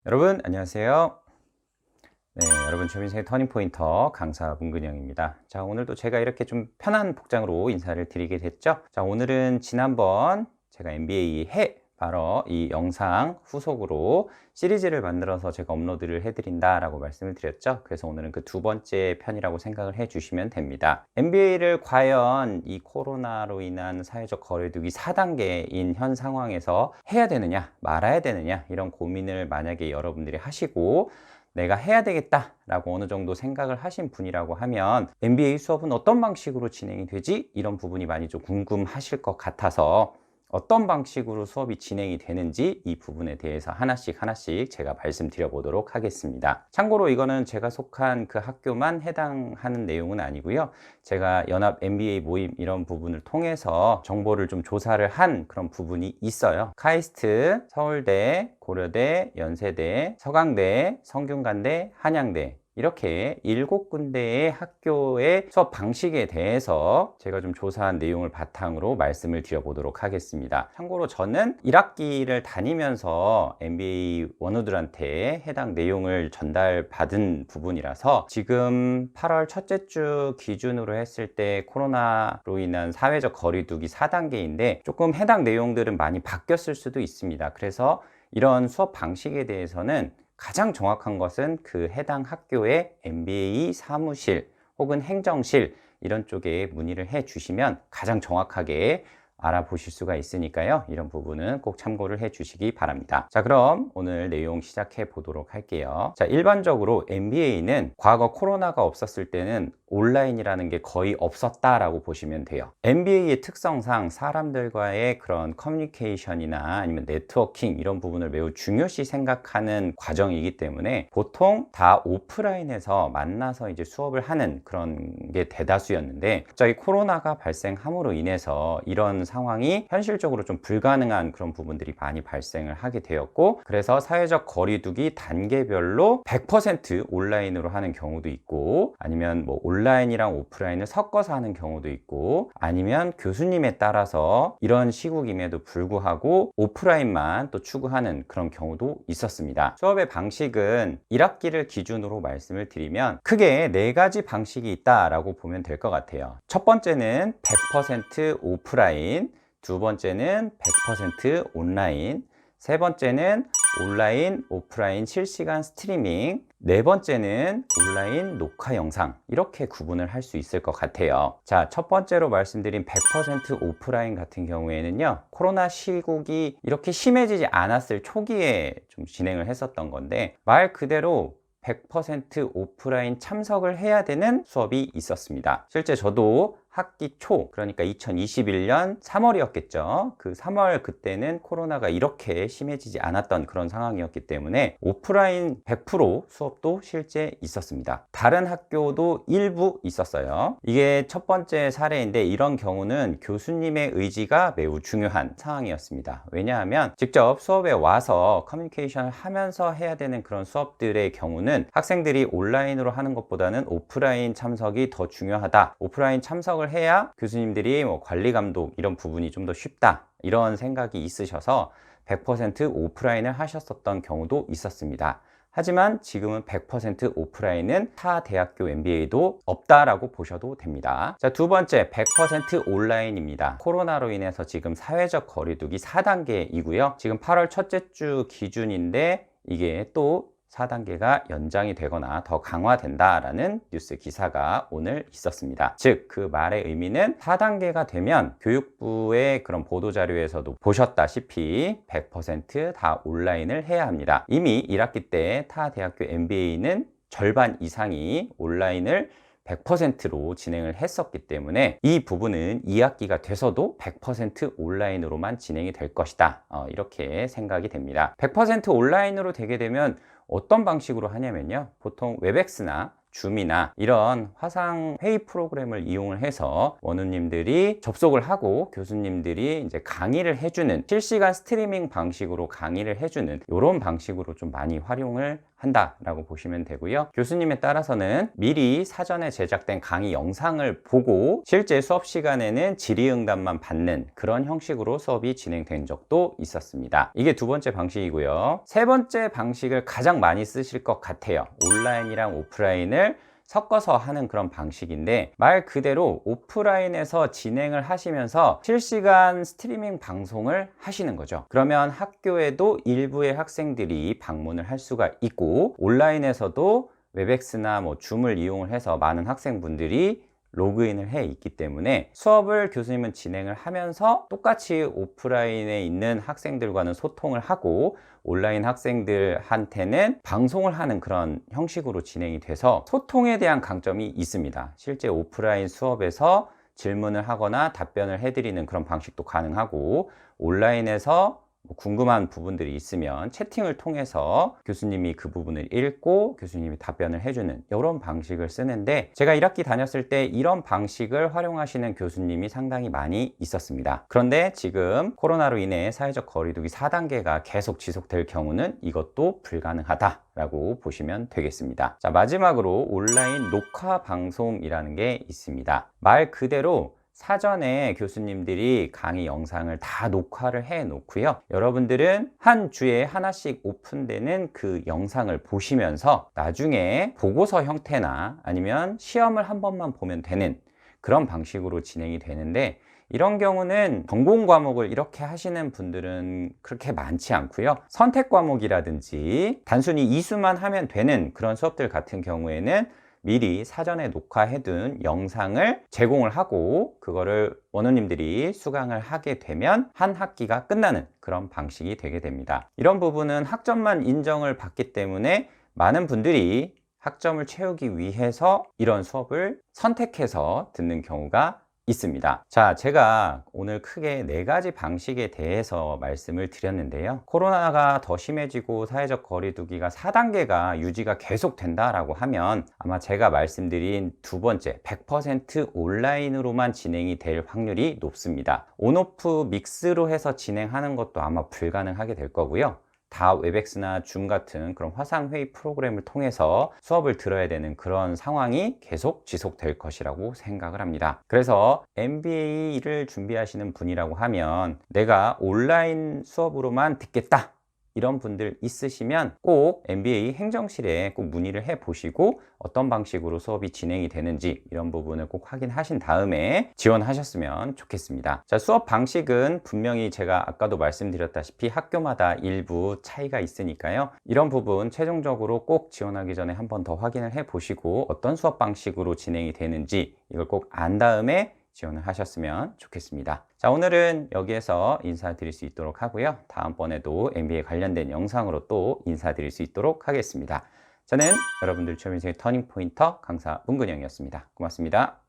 여러분 안녕하세요. 여러분 최민생의 터닝포인터 강사 문근영입니다. 자, 오늘도 제가 이렇게 좀 편한 복장으로 인사를 드리게 됐죠. 자, 오늘은 지난번 제가 MBA 해 바로 이 영상 후속으로 시리즈를 만들어서 제가 업로드를 해드린다 라고 말씀을 드렸죠. 그래서 오늘은 그 두 번째 편이라고 생각을 해 주시면 됩니다. MBA를 과연 이 코로나로 인한 사회적 거리두기 4단계인 현 상황에서 해야 되느냐 말아야 되느냐 이런 고민을 만약에 여러분들이 하시고 내가 해야 되겠다 라고 어느 정도 생각을 하신 분이라고 하면 MBA 수업은 어떤 방식으로 진행이 되지? 이런 부분이 많이 좀 궁금하실 것 같아서 어떤 방식으로 수업이 진행이 되는지 이 부분에 대해서 하나씩 제가 말씀드려 보도록 하겠습니다. 참고로 이거는 제가 속한 그 학교만 해당하는 내용은 아니고요. 제가 연합 MBA 모임 이런 부분을 통해서 정보를 좀 조사를 한 그런 부분이 있어요. 카이스트, 서울대, 고려대, 연세대, 서강대, 성균관대, 한양대 이렇게 7군데의 학교의 수업 방식에 대해서 제가 좀 조사한 내용을 바탕으로 말씀을 드려보도록 하겠습니다. 참고로 저는 1학기를 다니면서 MBA 원우들한테 해당 내용을 전달받은 부분이라서 지금 8월 첫째 주 기준으로 했을 때 코로나로 인한 사회적 거리두기 4단계인데 조금 해당 내용들은 많이 바뀌었을 수도 있습니다. 그래서 이런 수업 방식에 대해서는 가장 정확한 것은 그 해당 학교의 MBA 사무실 혹은 행정실 이런 쪽에 문의를 해 주시면 가장 정확하게 알아보실 수가 있으니까요. 이런 부분은 꼭 참고를 해 주시기 바랍니다. 자, 그럼 오늘 내용 시작해 보도록 할게요. 자, 일반적으로 MBA는 과거 코로나가 없었을 때는 온라인이라는 게 거의 없었다라고 보시면 돼요. MBA의 특성상 사람들과의 그런 커뮤니케이션이나 아니면 네트워킹 이런 부분을 매우 중요시 생각하는 과정이기 때문에 보통 다 오프라인에서 만나서 이제 수업을 하는 그런 게 대다수였는데 갑자기 코로나가 발생함으로 인해서 이런 상황이 현실적으로 좀 불가능한 그런 부분들이 많이 발생을 하게 되었고, 그래서 사회적 거리두기 단계별로 100% 온라인으로 하는 경우도 있고, 아니면 뭐 온라인이랑 오프라인을 섞어서 하는 경우도 있고, 아니면 교수님에 따라서 이런 시국임에도 불구하고 오프라인만 또 추구하는 그런 경우도 있었습니다. 수업의 방식은 1학기를 기준으로 말씀을 드리면 크게 4가지 방식이 있다라고 보면 될 것 같아요. 첫 번째는 100% 오프라인, 두 번째는 100% 온라인, 세 번째는 온라인, 오프라인 실시간 스트리밍, 네 번째는 온라인 녹화 영상, 이렇게 구분을 할 수 있을 것 같아요. 자, 첫 번째로 말씀드린 100% 오프라인 같은 경우에는요, 코로나 시국이 이렇게 심해지지 않았을 초기에 좀 진행을 했었던 건데, 말 그대로 100% 오프라인 참석을 해야 되는 수업이 있었습니다. 실제 저도 학기 초, 그러니까 2021년 3월이었겠죠. 그 3월 그때는 코로나가 이렇게 심해지지 않았던 그런 상황이었기 때문에 오프라인 100% 수업도 실제 있었습니다. 다른 학교도 일부 있었어요. 이게 첫 번째 사례인데, 이런 경우는 교수님의 의지가 매우 중요한 상황이었습니다. 왜냐하면 직접 수업에 와서 커뮤니케이션을 하면서 해야 되는 그런 수업들의 경우는 학생들이 온라인으로 하는 것보다는 오프라인 참석이 더 중요하다. 오프라인 참석을 해야 교수님들이 뭐 관리 감독 이런 부분이 좀 더 쉽다, 이런 생각이 있으셔서 100% 오프라인을 하셨었던 경우도 있었습니다. 하지만 지금은 100% 오프라인은 타 대학교 MBA도 없다라고 보셔도 됩니다. 자, 두 번째 100% 온라인입니다. 코로나로 인해서 지금 사회적 거리두기 4단계이고요. 지금 8월 첫째 주 기준인데 이게 또 4단계가 연장이 되거나 더 강화된다라는 뉴스 기사가 오늘 있었습니다. 즉, 그 말의 의미는 4단계가 되면 교육부의 그런 보도자료에서도 보셨다시피 100% 온라인을 해야 합니다. 이미 1학기 때 타 대학교 MBA는 절반 이상이 온라인을 100%로 진행을 했었기 때문에 이 부분은 2학기가 돼서도 100% 온라인으로만 진행이 될 것이다, 이렇게 생각이 됩니다. 100% 온라인으로 되게 되면 어떤 방식으로 하냐면요, 보통 웹엑스나 줌이나 이런 화상 회의 프로그램을 이용을 해서 원우님들이 접속을 하고 교수님들이 이제 강의를 해주는 실시간 스트리밍 방식으로 강의를 해주는 이런 방식으로 좀 많이 활용을 한다라고 보시면 되고요. 교수님에 따라서는 미리 사전에 제작된 강의 영상을 보고 실제 수업 시간에는 질의응답만 받는 그런 형식으로 수업이 진행된 적도 있었습니다. 이게 두 번째 방식이고요. 세 번째 방식을 가장 많이 쓰실 것 같아요. 온라인이랑 오프라인을 섞어서 하는 그런 방식인데, 말 그대로 오프라인에서 진행을 하시면서 실시간 스트리밍 방송을 하시는 거죠. 그러면 학교에도 일부의 학생들이 방문을 할 수가 있고, 온라인에서도 웹엑스나 줌을 이용을 해서 많은 학생분들이 로그인을 해 있기 때문에 수업을 교수님은 진행을 하면서 똑같이 오프라인에 있는 학생들과는 소통을 하고 온라인 학생들한테는 방송을 하는 그런 형식으로 진행이 돼서 소통에 대한 강점이 있습니다. 실제 오프라인 수업에서 질문을 하거나 답변을 해드리는 그런 방식도 가능하고, 온라인에서 궁금한 부분들이 있으면 채팅을 통해서 교수님이 그 부분을 읽고 교수님이 답변을 해주는 이런 방식을 쓰는데, 제가 1학기 다녔을 때 이런 방식을 활용하시는 교수님이 상당히 많이 있었습니다. 그런데 지금 코로나로 인해 사회적 거리두기 4단계가 계속 지속될 경우는 이것도 불가능하다라고 보시면 되겠습니다. 자, 마지막으로 온라인 녹화 방송이라는 게 있습니다. 말 그대로 사전에 교수님들이 강의 영상을 다 녹화를 해 놓고요. 여러분들은 한 주에 하나씩 오픈되는 그 영상을 보시면서 나중에 보고서 형태나 아니면 시험을 한 번만 보면 되는 그런 방식으로 진행이 되는데, 이런 경우는 전공 과목을 이렇게 하시는 분들은 그렇게 많지 않고요. 선택 과목이라든지 단순히 이수만 하면 되는 그런 수업들 같은 경우에는 미리 사전에 녹화해둔 영상을 제공을 하고 그거를 원우님들이 수강을 하게 되면 한 학기가 끝나는 그런 방식이 되게 됩니다. 이런 부분은 학점만 인정을 받기 때문에 많은 분들이 학점을 채우기 위해서 이런 수업을 선택해서 듣는 경우가 있습니다. 자, 제가 오늘 크게 4가지 방식에 대해서 말씀을 드렸는데요. 코로나가 더 심해지고 사회적 거리두기가 4단계가 유지가 계속 된다라고 하면 아마 제가 말씀드린 두 번째 100% 온라인으로만 진행이 될 확률이 높습니다. 온오프 믹스로 해서 진행하는 것도 아마 불가능하게 될 거고요. 다 웹엑스나 줌 같은 그런 화상회의 프로그램을 통해서 수업을 들어야 되는 그런 상황이 계속 지속될 것이라고 생각을 합니다. 그래서 MBA를 준비하시는 분이라고 하면 내가 온라인 수업으로만 듣겠다, 이런 분들 있으시면 꼭 MBA 행정실에 꼭 문의를 해 보시고 어떤 방식으로 수업이 진행이 되는지 이런 부분을 꼭 확인하신 다음에 지원하셨으면 좋겠습니다. 자, 수업 방식은 분명히 제가 아까도 말씀드렸다시피 학교마다 일부 차이가 있으니까요. 이런 부분 최종적으로 꼭 지원하기 전에 한 번 더 확인을 해 보시고 어떤 수업 방식으로 진행이 되는지 이걸 꼭 안 다음에 지원을 하셨으면 좋겠습니다. 자, 오늘은 여기에서 인사드릴 수 있도록 하고요. 다음번에도 MBA 관련된 영상으로 또 인사드릴 수 있도록 하겠습니다. 저는 여러분들 취업 인생의 터닝 포인터 강사 문근영이었습니다. 고맙습니다.